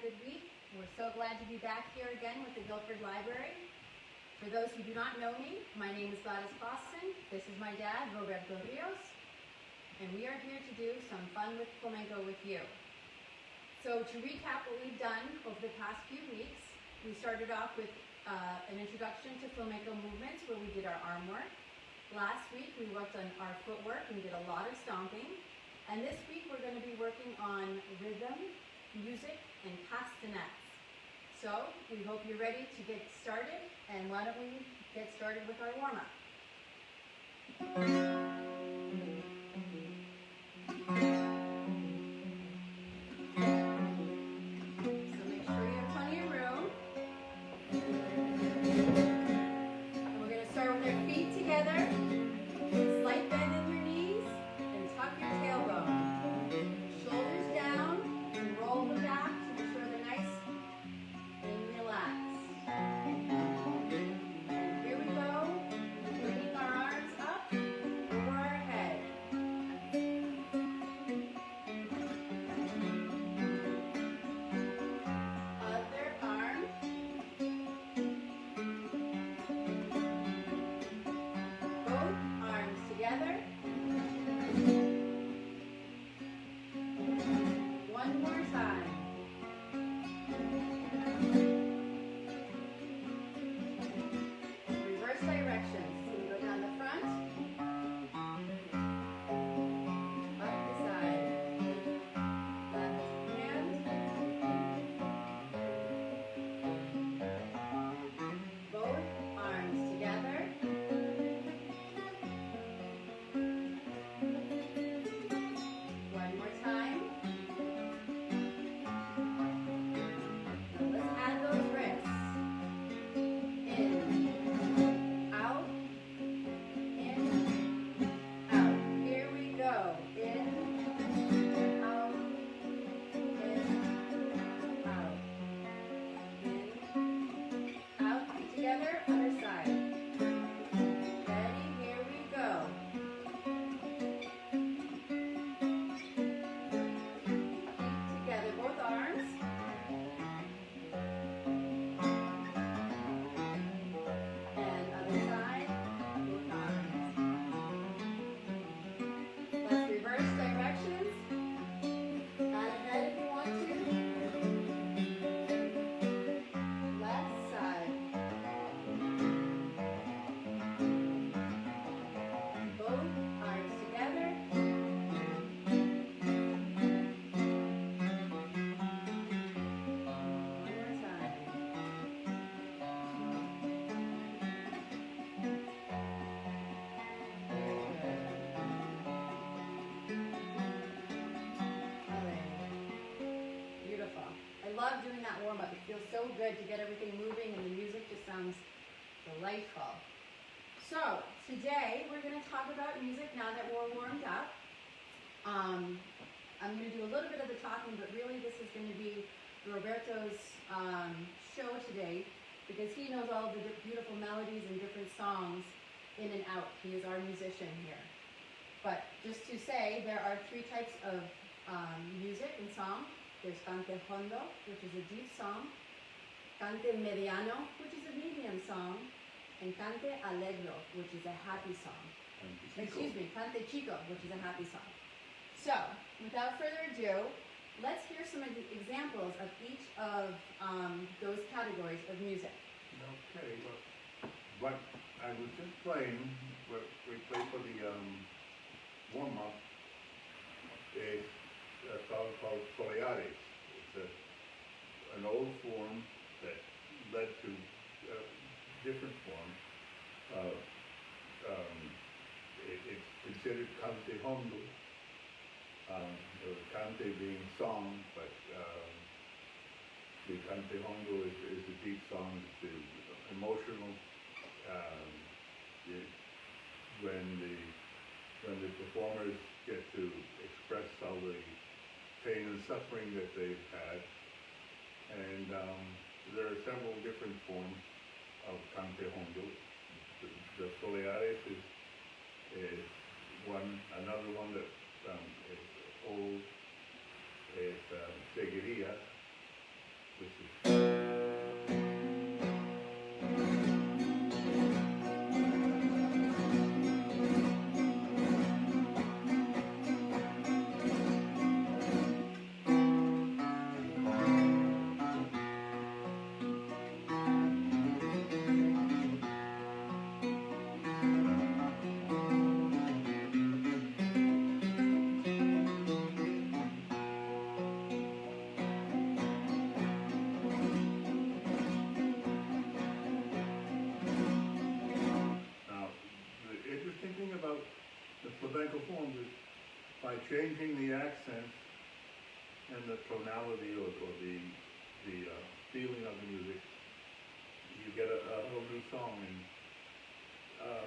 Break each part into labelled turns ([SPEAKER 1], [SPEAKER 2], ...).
[SPEAKER 1] good week. We're so glad to be back here again with the Guilford Library. For those who do not know me, my name is Gladys Boston. This is my dad, Roberto Rios, and we are here to do some fun with flamenco with you. So to recap what we've done over the past few weeks, we started off with an introduction to flamenco movements where we did our arm work. Last week we worked on our footwork and did a lot of stomping. And this week we're going to be working on rhythm, music, and castanets. So we hope you're ready to get started, and why don't we get started with our warm-up. So make sure you have plenty of room. And we're going to start with our feet together. Slight bend in your knees and tuck your tailbone. Shoulders down and roll them back to make sure they're nice and relaxed. And here we go, bringing our arms up over our head. Other arm. Both arms together. One more time. Reverse directions. So we go down the front, up the side. Left hand. Both arms together. One more time. Now let's add those wrists. In, out, here we go. In, out, out, together, other side. Ready, here we go. Feet together, both arms. And other side, both arms. Let's reverse directions. Add ahead if you want to. Left side. Both arms together. One more time. Beautiful. I love doing that warm-up. It feels so good to get everything moving, and the music just sounds delightful. So today we're going to talk about music now that we're warmed up. I'm going to do a little bit of the talking, but really this is going to be Roberto's show today, because he knows all of the beautiful melodies and different songs in and out. He is our musician here. But just to say, there are three types of music and song. There's cante hondo, which is a deep song, cante mediano, which is a medium song, and cante alegro, which is a happy song. Excuse me, cante chico, which is a happy song. So, without further ado, let's hear some of the examples of each of those categories of music.
[SPEAKER 2] Okay, what I was just playing, what we played for the warm-up, is a song called Soleares. It's an old form that led to different forms. It's considered cante hondo, cante being song, but the cante hondo is a deep song. It's emotional. When the performers get to express all the pain and suffering that they've had, and there are several different forms of cante hondo. The Soleares is one. Another one that is old is Seguiría, which is now, the interesting thing about the flamenco forms is by changing the accent and the tonality or the feeling of the music, you get a whole new song. And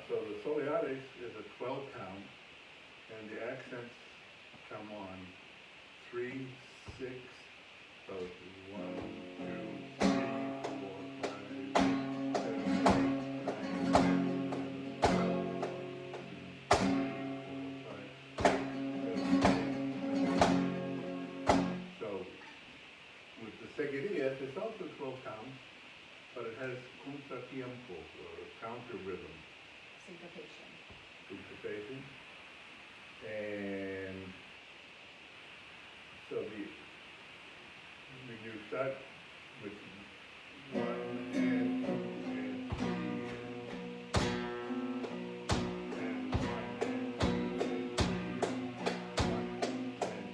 [SPEAKER 2] so the soleares is a 12 count, and the accents come on 3, 6, so it's 1, 2, 3, 4, 5, 6, 7, 8, 9, 10, 11, 12, 13, 14, 15, 16, 17, 18, 19, 20. So with the seguidillas, it's also 12 counts, but it has contratiempo, or counter rhythm,
[SPEAKER 1] Syncopation.
[SPEAKER 2] syncopation. And so when you start with 1 and 2 and 3 and 1 and 2 and 3 and 1 and 2.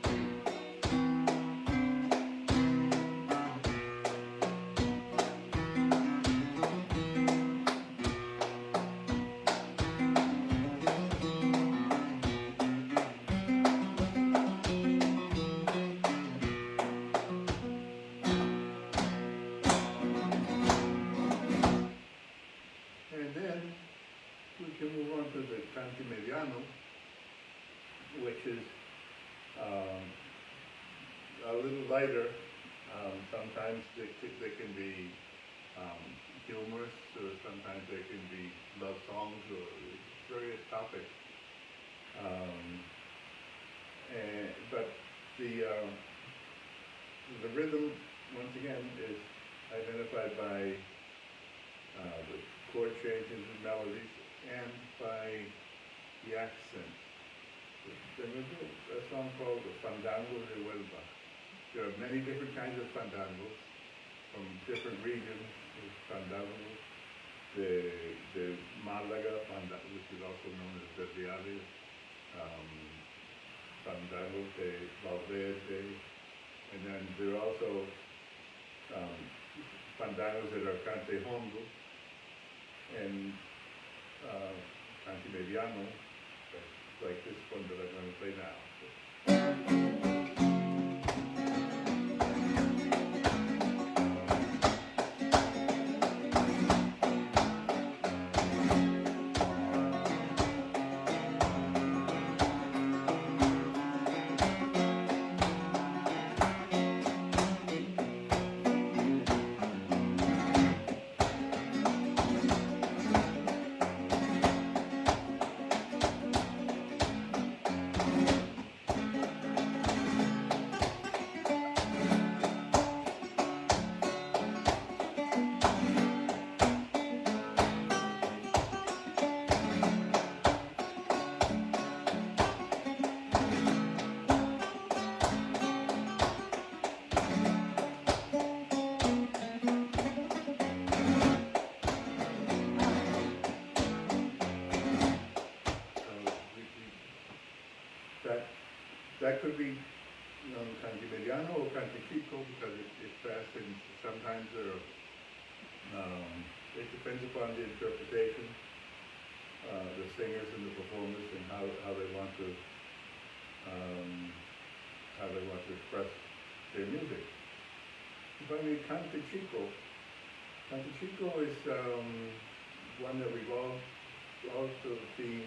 [SPEAKER 2] And then we can move on to the cante mediano, which is a little lighter. Sometimes they can be humorous, or sometimes they can be love songs or various topics. But the rhythm, once again, is identified by the chord changes and melodies, and by the accents. Then we do a song called the Fandango de Huelva. There are many different kinds of fandangos from different regions. There's fandango de Malaga, which is also known as Verdiales, fandango de Valverde, and then there are also fandangos that are cante hondo and cante mediano, like this one that I'm going to play now. That could be, cante mediano or cante chico, because it's fast, and sometimes it depends upon the interpretation, the singers and the performers, and how they want to express their music. Finally, cante chico. Cante chico is one that we've all also seen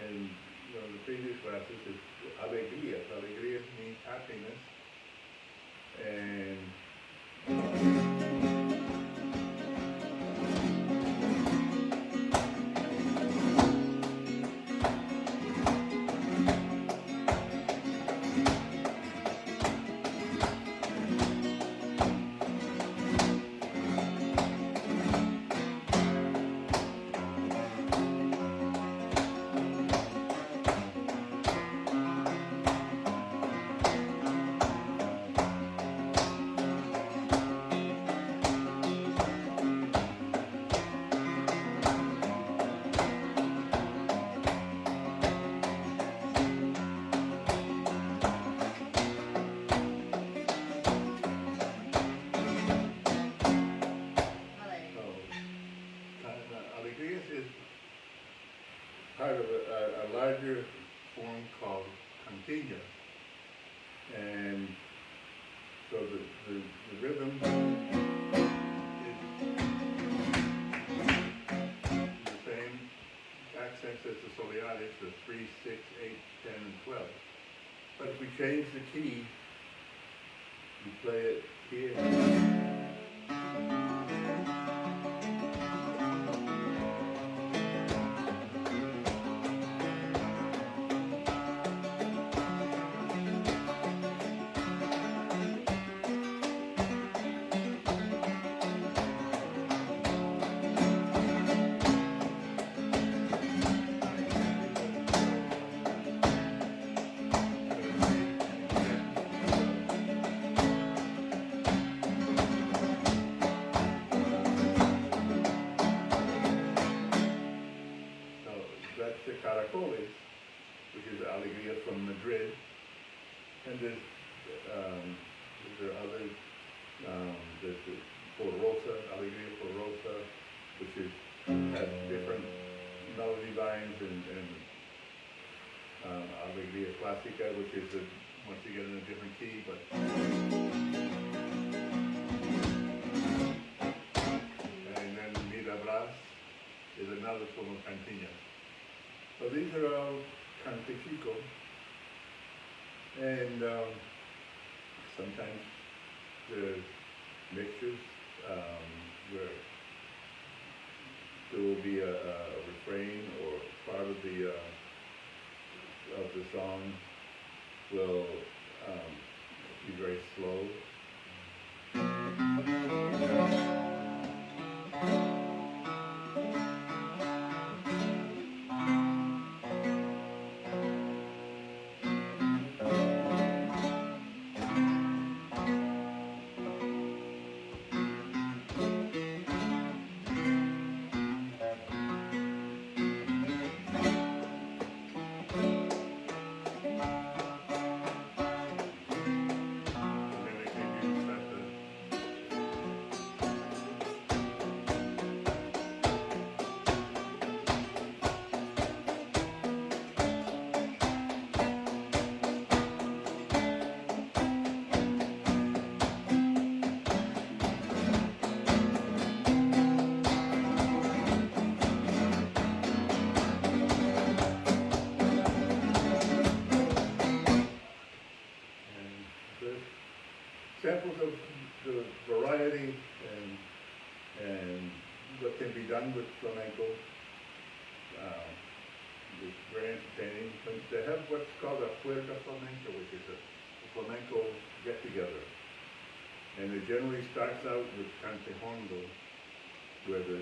[SPEAKER 2] in the previous classes. Is alegrías. Alegrías means happiness, and of a larger form called cantina. And so the rhythm is the same accents as the soleares, the 3, 6, 8, 10, and 12. But if we change the key, we play it here. That's the Caracoles, which is Alegría from Madrid. And there are other, there's the Porrosa, Alegría Porrosa, which has different melody lines, and Alegría Clásica, which is once again in a different key, but and then Mirabras is another form of cantina. So these are all cantifico, and sometimes there's mixtures where there will be a refrain or part of the song will be very slow. Samples of the variety and what can be done with flamenco is very entertaining. They have what's called a puerta flamenco, which is a flamenco get-together. And it generally starts out with cantejondo, where the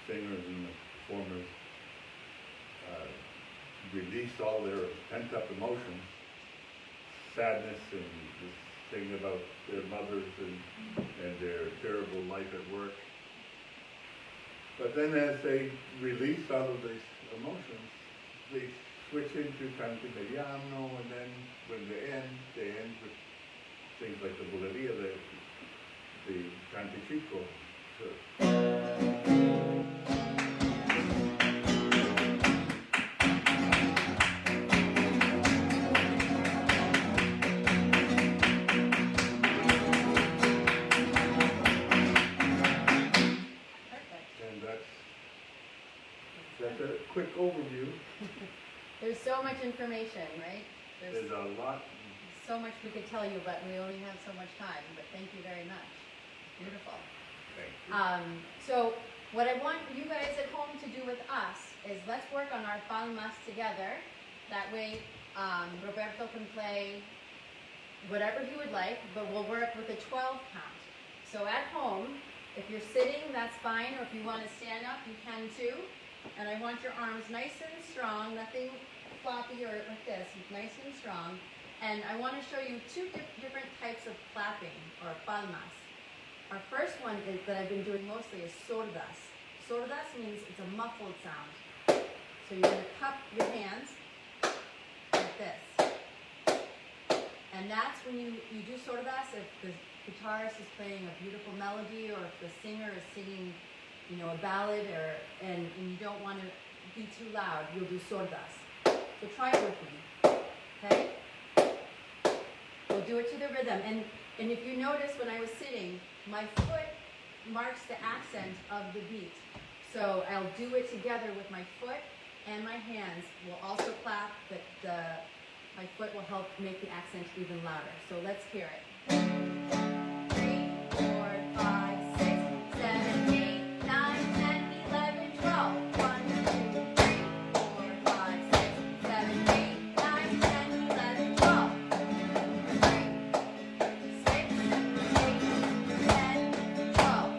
[SPEAKER 2] singers and the performers release all their pent-up emotions, sadness, and just sing about their mothers and their terrible life at work. But then as they release all of these emotions, they switch into canto mediano, and then when they end with things like the bulería, the cantifico. That's a quick overview.
[SPEAKER 1] There's so much information, right?
[SPEAKER 2] There's a lot.
[SPEAKER 1] So much we could tell you, but we only have so much time. But thank you very much. Beautiful.
[SPEAKER 2] Thank you.
[SPEAKER 1] So what I want you guys at home to do with us is let's work on our palmas together. That way, Roberto can play whatever he would like, but we'll work with a 12 count. So at home, if you're sitting, that's fine, or if you want to stand up, you can too. And I want your arms nice and strong, nothing floppy or like this, nice and strong. And I want to show you two different types of clapping, or palmas. Our first one is, that I've been doing mostly, is sordas. Sordas means it's a muffled sound. So you're going to cup your hands like this. And that's when you do sordas if the guitarist is playing a beautiful melody, or if the singer is singing, you know, a ballad, and you don't want to be too loud, you'll do sordas. So try it with me, okay? We'll do it to the rhythm. And if you notice when I was sitting, my foot marks the accent of the beat. So I'll do it together with my foot and my hands. We'll also clap, but my foot will help make the accent even louder. So let's hear it. 3, 4, 5, 6, 7, 8, 9, 10, 11, 12. 1, 2, 3, 4, 5, 6, 7, 8, 9, 10, 11, 12. 3, 6, 8, 10, 12.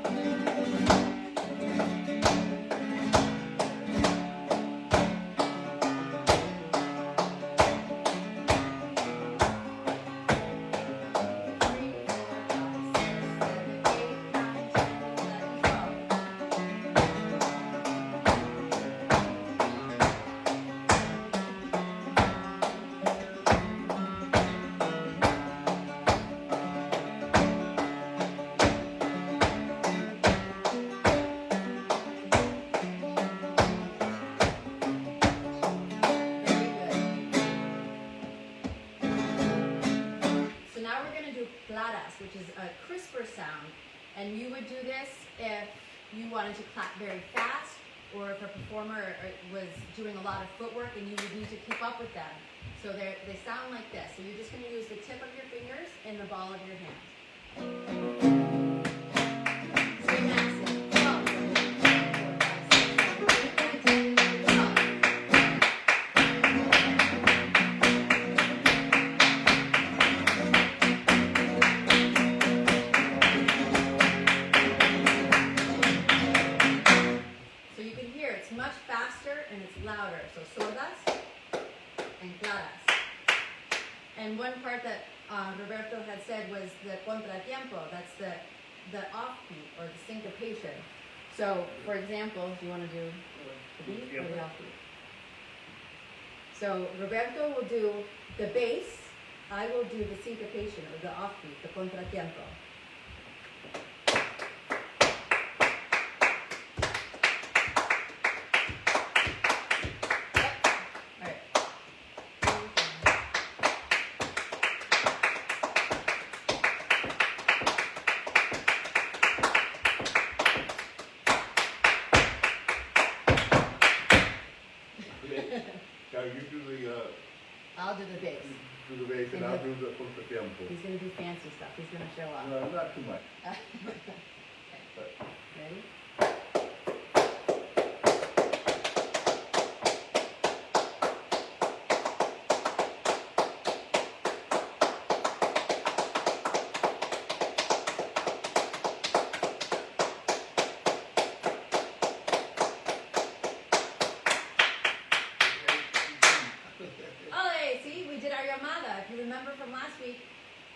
[SPEAKER 1] So now we're going to do claras, which is a crisper sound. And you would do this if you wanted to clap very fast, or if a performer was doing a lot of footwork and you would need to keep up with them. So they sound like this. So you're just going to use the tip of your fingers and the ball of your hand. Same accent. 12, 3, 4, 5, 6, 7, 8, 9, 10, 11, 12. So you can hear it's much faster and it's louder. So sordas and claras. And one part that Roberto had said was the contratiempo. That's the offbeat or the syncopation. So, for example, do you want to do the beat or the offbeat? So Roberto will do the bass. I will do the syncopation or the offbeat, the contratiempo.
[SPEAKER 2] Now you do
[SPEAKER 1] I'll do the bass.
[SPEAKER 2] the bass and I'll do the contratiempo.
[SPEAKER 1] He's going to do fancy stuff. He's going to show off.
[SPEAKER 2] No, not too much. But
[SPEAKER 1] Ready? Ole, see, we did our llamada. If you remember from last week,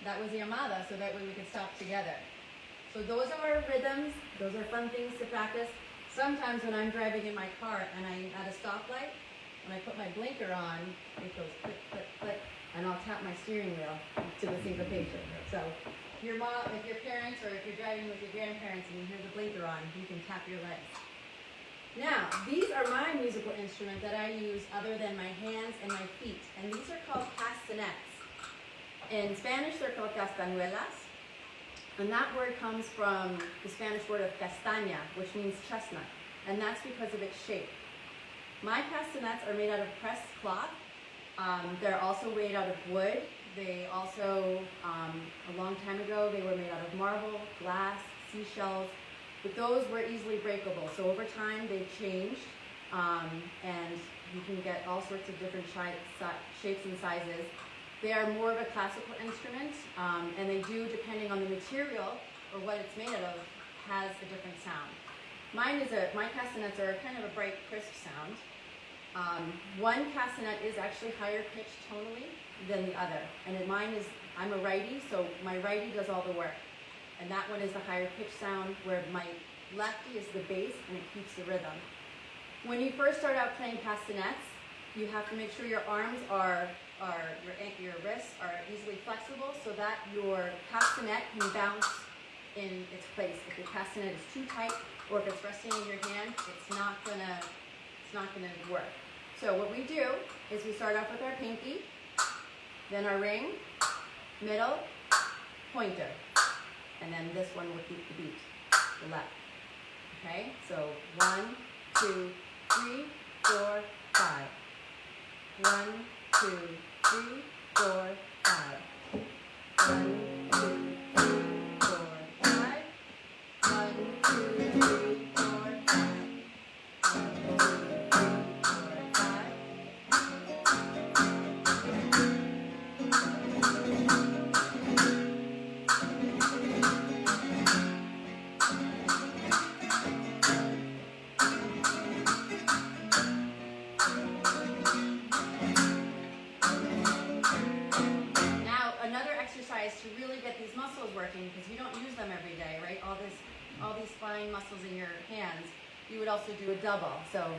[SPEAKER 1] that was the llamada, so that way we could stop together. So those are our rhythms. Those are fun things to practice. Sometimes when I'm driving in my car and I'm at a stoplight, when I put my blinker on, it goes click, click, click, and I'll tap my steering wheel to the syncopation. So your mom, if your parents, or if you're driving with your grandparents and you hear the blinker on, you can tap your legs. Now, these are my musical instruments that I use other than my hands and my feet, and these are called castanets. In Spanish, they're called castañuelas, and that word comes from the Spanish word of castaña, which means chestnut, and that's because of its shape. My castanets are made out of pressed cloth. They're also made out of wood. They also, a long time ago, they were made out of marble, glass, seashells, but those were easily breakable. So over time, they've changed, and you can get all sorts of different shapes and sizes. They are more of a classical instrument, and they do, depending on the material or what it's made out of, has a different sound. My castanets are kind of a bright, crisp sound. One castanet is actually higher pitched tonally than the other, and in mine is, I'm a righty, so my righty does all the work. And that one is the higher pitch sound, where my lefty is the bass and it keeps the rhythm. When you first start out playing castanets, you have to make sure your arms your wrists are easily flexible so that your castanet can bounce in its place. If your castanet is too tight or if it's resting in your hand, it's not gonna It's not going to work. So what we do is we start off with our pinky, then our ring, middle, pointer, and then this one will keep the beat, the left. Okay, so 1, 2, 3, 4, 5. 1, 2, 3, 4, 5. 1, 2, 3, 4, 5. 1, 2, 3, 4, 5. 1, 2, 3, 4, 5. Now, another exercise to really get these muscles working, because you don't use them every day, right? All these fine muscles in your hands. You would also do a double. So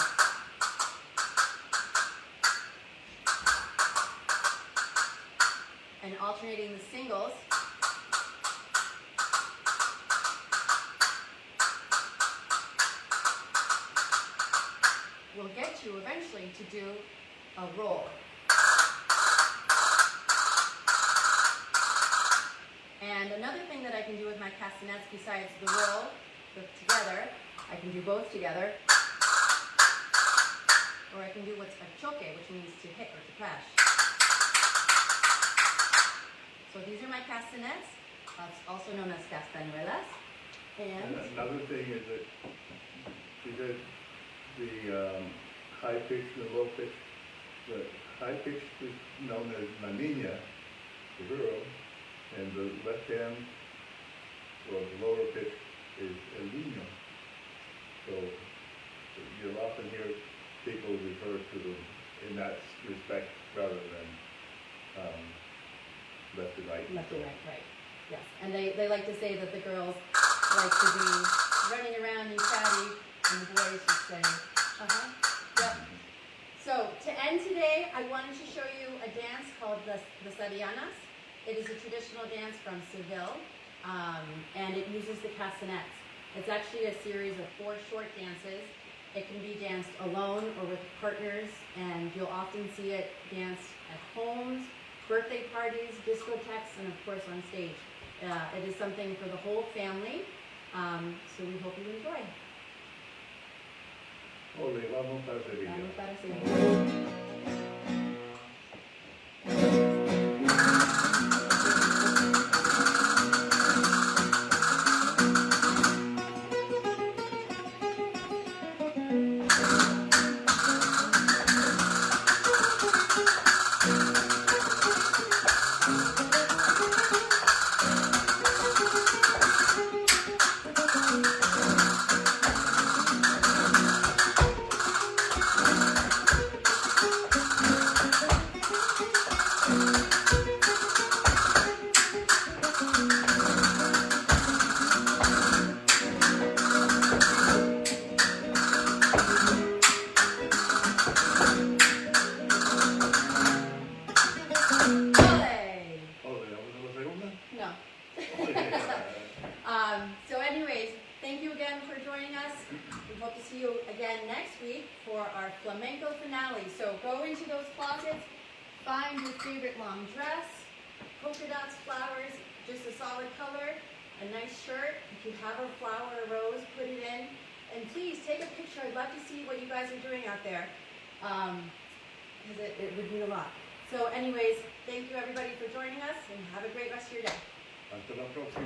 [SPEAKER 1] and alternating the singles. Will get you eventually to do a roll. And another thing that I can do with my castanets besides the roll, together, I can do both together, or I can do what's a choque, which means to hit or to crash. So these are my castanets, also known as castanuelas.
[SPEAKER 2] And
[SPEAKER 1] And
[SPEAKER 2] another thing is that because the high pitch and the low pitch, the high pitch is known as la niña, the girl, and the left hand, or the lower pitch, is el niño. So you'll often hear people refer to them in that respect rather than left and right.
[SPEAKER 1] left and right, right. Yes. And they like to say that the girls like to be running around and chatty, and the boys just say, yep. So to end today, I wanted to show you a dance called the Sarianas. It is a traditional dance from Seville, and it uses the castanets. It's actually a series of 4 short dances. It can be danced alone or with partners, and you'll often see it danced at homes, birthday parties, discotheques, and of course on stage. It is something for the whole family, so we hope you enjoy.
[SPEAKER 2] Ole, vamos para Sevilla.
[SPEAKER 1] Vamos para Sevilla. So anyways, thank you again for joining us. We hope to see you again next week for our flamenco finale. So go into those closets, find your favorite long dress, polka dots, flowers, just a solid color, a nice shirt. If you have a flower or rose, put it in. And please take a picture. I'd love to see what you guys are doing out there, because it would mean a lot. So anyways, thank you everybody for joining us, and have a great rest of your day.
[SPEAKER 2] Hasta la próxima.